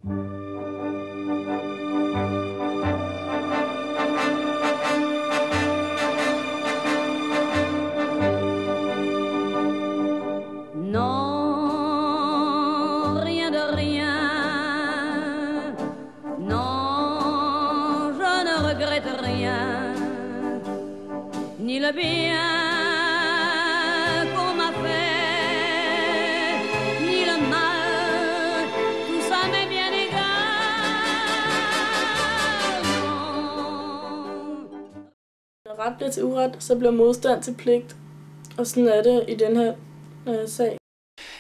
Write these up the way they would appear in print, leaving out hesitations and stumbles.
Ni le bien qu'on m'a fait, ni le mal, tout ça m'est bien égal. Ret bliver til uret, så bliver modstand til pligt, og sådan er det i den her sag.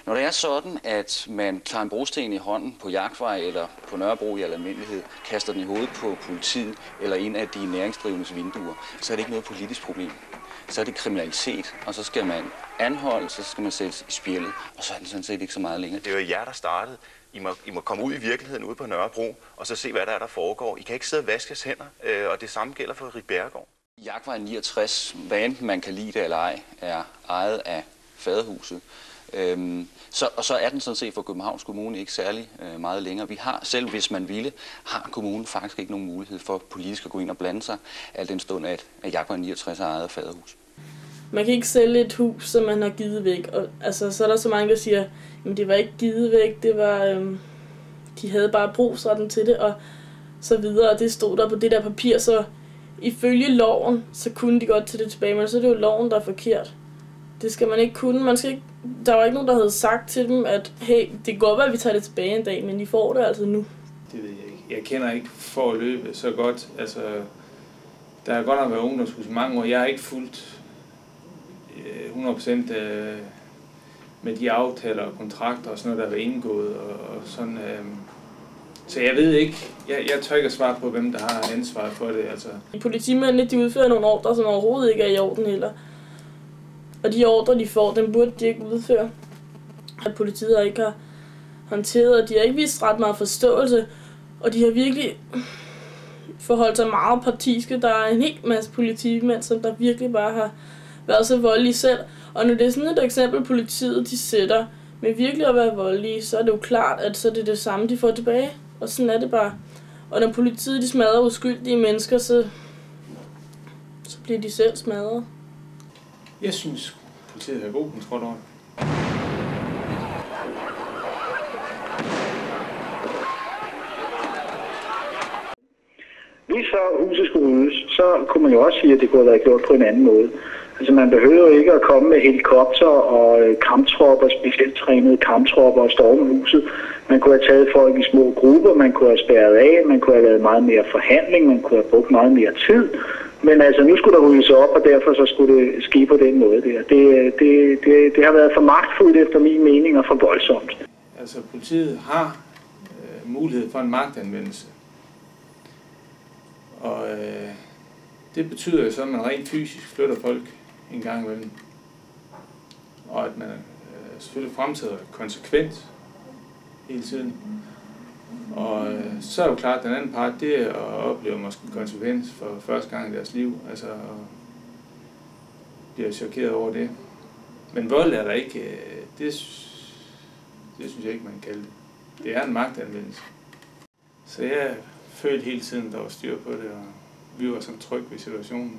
Når det er sådan, at man tager en brosten i hånden på Jagtvej eller på Nørrebro i al almindelighed, kaster den i hovedet på politiet eller en af de næringsdrivendes vinduer, så er det ikke noget politisk problem. Så er det kriminalitet, og så skal man anholde, så skal man sættes i spjældet, og så er den sådan set ikke så meget længere. Det er jo jer, der startede. I må komme ud i virkeligheden ude på Nørrebro, og så se, hvad der foregår. I kan ikke sidde og vaske jeres hænder, og det samme gælder for Ritt Bjerregaard. Jagtvej 69, hvad enten man kan lide det eller ej, er ejet af Faderhuset. Så er den sådan set for Københavns Kommune ikke særlig meget længere. Vi har, selv hvis man ville, har kommunen faktisk ikke nogen mulighed for politisk at gå ind og blande sig, al den stund at Jagtvej 69 er ejet af Faderhus. Man kan ikke sælge et hus, som man har givet væk. Og, altså, så er der så mange, der siger, at det var ikke givet væk, det var, de havde bare brugsretten til det, og så videre. Og det stod der på det der papir, så ifølge loven, så kunne de godt tage det tilbage, men så er det jo loven, der er forkert. Det skal man ikke kunne. Man skal ikke, der var ikke nogen, der havde sagt til dem, at hey, det kan godt være, at vi tager det tilbage en dag, men I får det altså nu. Det ved jeg ikke. Jeg kender ikke forløbet så godt. Altså, der har godt nok været ungdomshus i mange år. Jeg har ikke fulgt 100% med de aftaler og kontrakter og sådan noget, der har været indgået. Og sådan, så jeg ved ikke. Jeg tør ikke at svare på, hvem der har ansvaret for det. Altså. Politimændene, de udfører nogle ordre, som overhovedet ikke er i orden heller. Og de ordre, de får, dem burde de ikke udføre. At politiet ikke har håndteret, og de har ikke vist ret meget forståelse. Og de har virkelig forholdt sig meget partiske. Der er en hel masse politimænd, som der virkelig bare har været så voldelige selv. Og når det er sådan et eksempel, politiet de sætter med virkelig at være voldelige, så er det jo klart, at så er det det samme, de får tilbage. Og sådan er det bare. Og når politiet de smadrer uskyldige mennesker, så bliver de selv smadret. Jeg synes, politiet har god kontrol over det. Hvis så huset skulle ryddes, så kunne man jo også sige, at det kunne have været gjort på en anden måde. Altså man behøver jo ikke at komme med helikopter og kamptropper, specielt trænede kamptropper og storme huset. Man kunne have taget folk i små grupper, man kunne have spærret af, man kunne have lavet meget mere forhandling, man kunne have brugt meget mere tid. Men altså, nu skulle der ryddes op, og derfor så skulle det ske på den måde der. Det har været for magtfuldt efter min mening og for voldsomt. Altså, politiet har mulighed for en magtanvendelse. Og det betyder jo så, at man rent fysisk flytter folk en gang imellem. Og at man selvfølgelig fremtræder konsekvent hele tiden. Og så er det jo klart, at den anden part, det er at opleve måske konsekvens for første gang i deres liv. Altså, og bliver chokeret over det. Men vold er der ikke, det synes jeg ikke, man kan kalde det. Det er en magtanvendelse. Så jeg følte hele tiden, der var styr på det, og vi var sådan trygge ved situationen.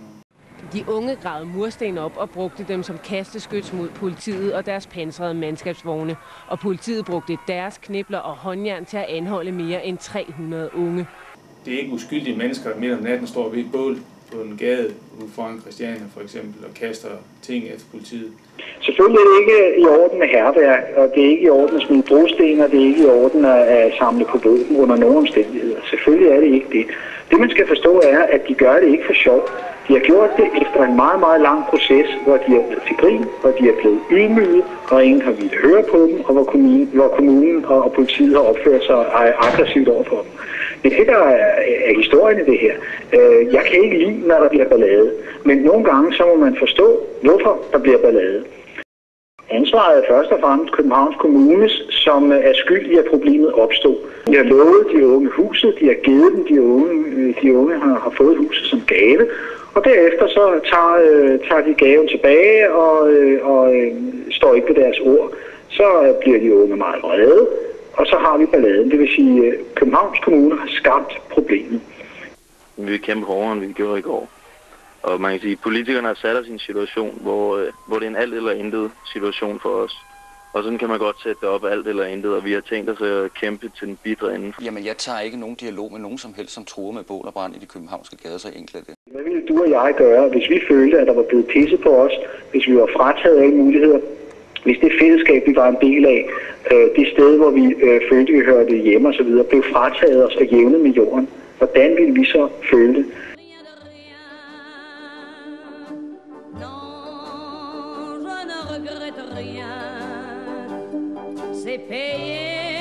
De unge gravede mursten op og brugte dem som kasteskyts mod politiet og deres pansrede mandskabsvogne. Og politiet brugte deres knibler og håndjern til at anholde mere end 300 unge. Det er ikke uskyldige mennesker, der midt om natten står ved et bål på en gade ude foran Christiania for eksempel og kaster ting efter politiet. Selvfølgelig er det ikke i orden med hærværk, og det er ikke i orden at smide brosten, og det er ikke i orden at samle på våben under nogen omstændigheder. Selvfølgelig er det ikke det. Det man skal forstå er, at de gør det ikke for sjov. De har gjort det efter en meget, meget lang proces, hvor de er blevet til grin, hvor de er blevet ydmyget, og ingen har ville høre på dem, og hvor kommunen og politiet har opført sig aggressivt over for dem. Men det, der er historien i det her, jeg kan ikke lide, når der bliver ballade. Men nogle gange, så må man forstå, hvorfor der bliver ballade. Ansvaret er først og fremmest Københavns Kommunes, som er skyld i, at problemet opstod. De har lovet de unge huset, de har givet dem, de unge har fået huset som gave, og derefter så tager de gaven tilbage og står ikke ved deres ord. Så bliver de unge meget vrede, og så har vi balladen. Det vil sige, Københavns Kommune har skabt problemet. Vi vil kæmpe hårdere, end vi gjorde i går. Og man kan sige, at politikerne har sat os i en situation, hvor det er en alt eller intet situation for os. Og sådan kan man godt sætte det op alt eller intet, og vi har tænkt os at kæmpe til den bitre ende. Jamen, jeg tager ikke nogen dialog med nogen som helst, som truer med bål og brand i de københavnske gader, så enkelt er det. Hvad ville du og jeg gøre, hvis vi følte, at der var blevet pisset på os, hvis vi var frataget alle muligheder, hvis det fællesskab, vi var en del af, det sted, hvor vi følte, vi hørte hjemme osv., blev frataget os og jævnet med jorden? Hvordan ville vi så føle det? C'est payé